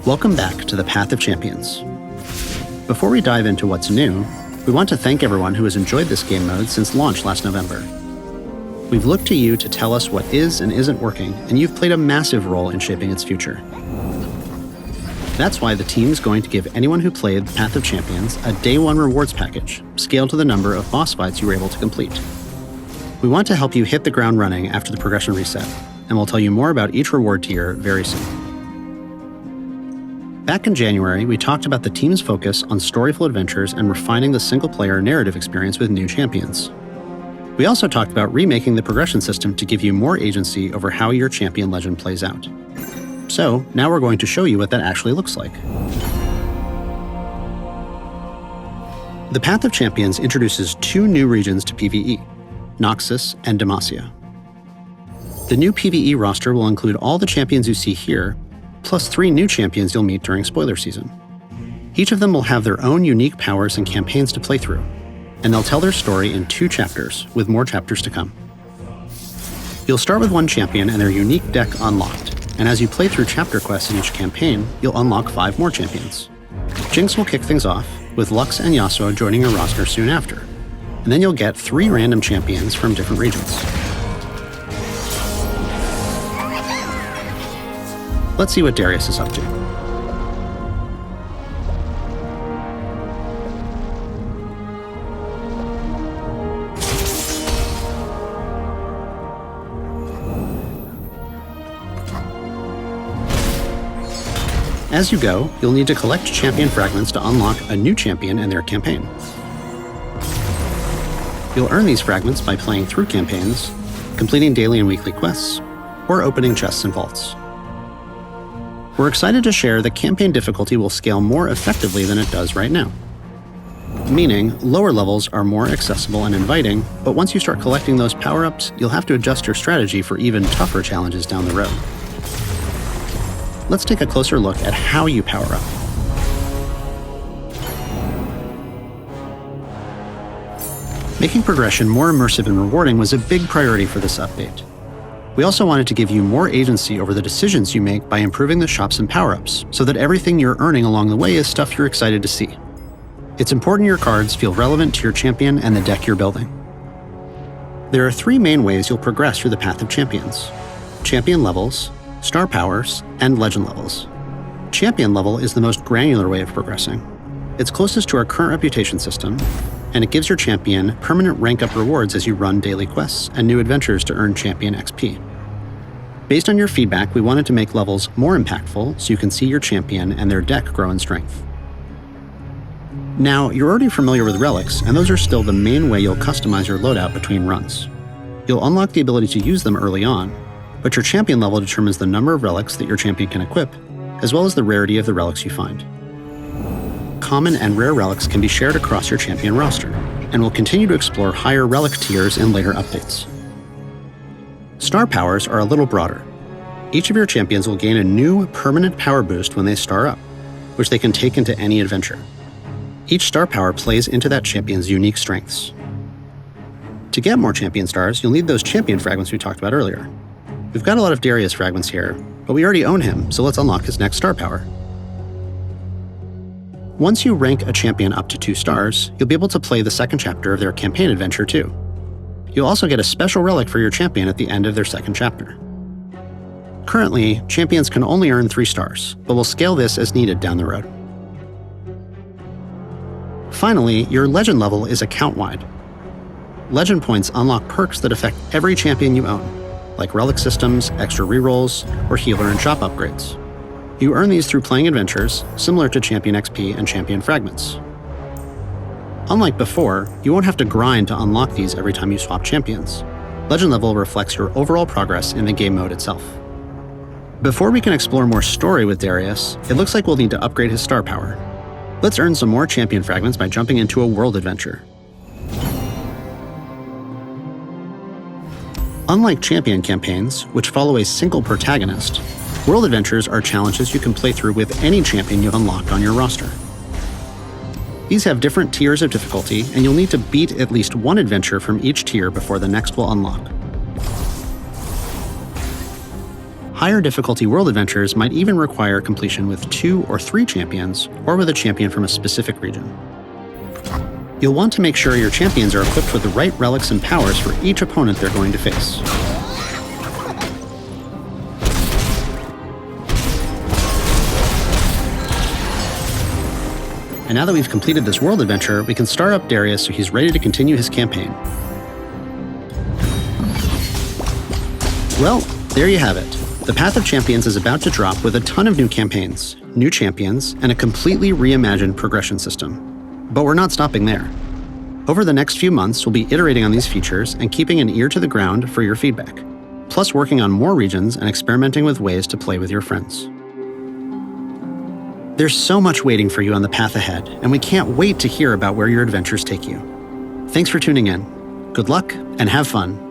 Welcome back to the Path of Champions. Before we dive into what's new, we want to thank everyone who has enjoyed this game mode since launch last November. We've looked to you to tell us what is and isn't working, and you've played a massive role in shaping its future. That's why the team's going to give anyone who played the Path of Champions a Day 1 rewards package, scaled to the number of boss fights you were able to complete. We want to help you hit the ground running after the progression reset, and we'll tell you more about each reward tier very soon. Back in January, we talked about the team's focus on storyful adventures and refining the single-player narrative experience with new champions. We also talked about remaking the progression system to give you more agency over how your champion legend plays out. So, now we're going to show you what that actually looks like. The Path of Champions introduces 2 new regions to PvE, Noxus and Demacia. The new PvE roster will include all the champions you see here, plus 3 new champions you'll meet during spoiler season. Each of them will have their own unique powers and campaigns to play through, and they'll tell their story in 2 chapters, with more chapters to come. You'll start with 1 champion and their unique deck unlocked, and as you play through chapter quests in each campaign, you'll unlock 5 more champions. Jinx will kick things off, with Lux and Yasuo joining your roster soon after, and then you'll get 3 random champions from different regions. Let's see what Darius is up to. As you go, you'll need to collect champion fragments to unlock a new champion and their campaign. You'll earn these fragments by playing through campaigns, completing daily and weekly quests, or opening chests and vaults. We're excited to share that campaign difficulty will scale more effectively than it does right now. Meaning, lower levels are more accessible and inviting, but once you start collecting those power-ups, you'll have to adjust your strategy for even tougher challenges down the road. Let's take a closer look at how you power up. Making progression more immersive and rewarding was a big priority for this update. We also wanted to give you more agency over the decisions you make by improving the shops and power-ups, so that everything you're earning along the way is stuff you're excited to see. It's important your cards feel relevant to your champion and the deck you're building. There are 3 main ways you'll progress through the Path of Champions: champion levels, star powers, and legend levels. Champion level is the most granular way of progressing. It's closest to our current reputation system, and it gives your champion permanent rank-up rewards as you run daily quests and new adventures to earn champion XP. Based on your feedback, we wanted to make levels more impactful so you can see your champion and their deck grow in strength. Now, you're already familiar with Relics, and those are still the main way you'll customize your loadout between runs. You'll unlock the ability to use them early on, but your champion level determines the number of relics that your champion can equip, as well as the rarity of the relics you find. Common and rare relics can be shared across your champion roster, and we'll continue to explore higher relic tiers in later updates. Star powers are a little broader. Each of your champions will gain a new permanent power boost when they star up, which they can take into any adventure. Each star power plays into that champion's unique strengths. To get more champion stars, you'll need those champion fragments we talked about earlier. We've got a lot of Darius fragments here, but we already own him, so let's unlock his next star power. Once you rank a champion up to 2 stars, you'll be able to play the second chapter of their campaign adventure too. You'll also get a special relic for your champion at the end of their second chapter. Currently, champions can only earn 3 stars, but we'll scale this as needed down the road. Finally, your legend level is account-wide. Legend points unlock perks that affect every champion you own, like relic systems, extra rerolls, or healer and shop upgrades. You earn these through playing adventures, similar to champion XP and champion fragments. Unlike before, you won't have to grind to unlock these every time you swap champions. Legend level reflects your overall progress in the game mode itself. Before we can explore more story with Darius, it looks like we'll need to upgrade his star power. Let's earn some more champion fragments by jumping into a world adventure. Unlike champion campaigns, which follow a single protagonist, world adventures are challenges you can play through with any champion you've unlocked on your roster. These have different tiers of difficulty, and you'll need to beat at least 1 adventure from each tier before the next will unlock. Higher difficulty world adventures might even require completion with 2 or 3 champions, or with a champion from a specific region. You'll want to make sure your champions are equipped with the right relics and powers for each opponent they're going to face. And now that we've completed this world adventure, we can start up Darius so he's ready to continue his campaign. Well, there you have it. The Path of Champions is about to drop with a ton of new campaigns, new champions, and a completely reimagined progression system. But we're not stopping there. Over the next few months, we'll be iterating on these features and keeping an ear to the ground for your feedback, plus working on more regions and experimenting with ways to play with your friends. There's so much waiting for you on the path ahead, and we can't wait to hear about where your adventures take you. Thanks for tuning in. Good luck, and have fun.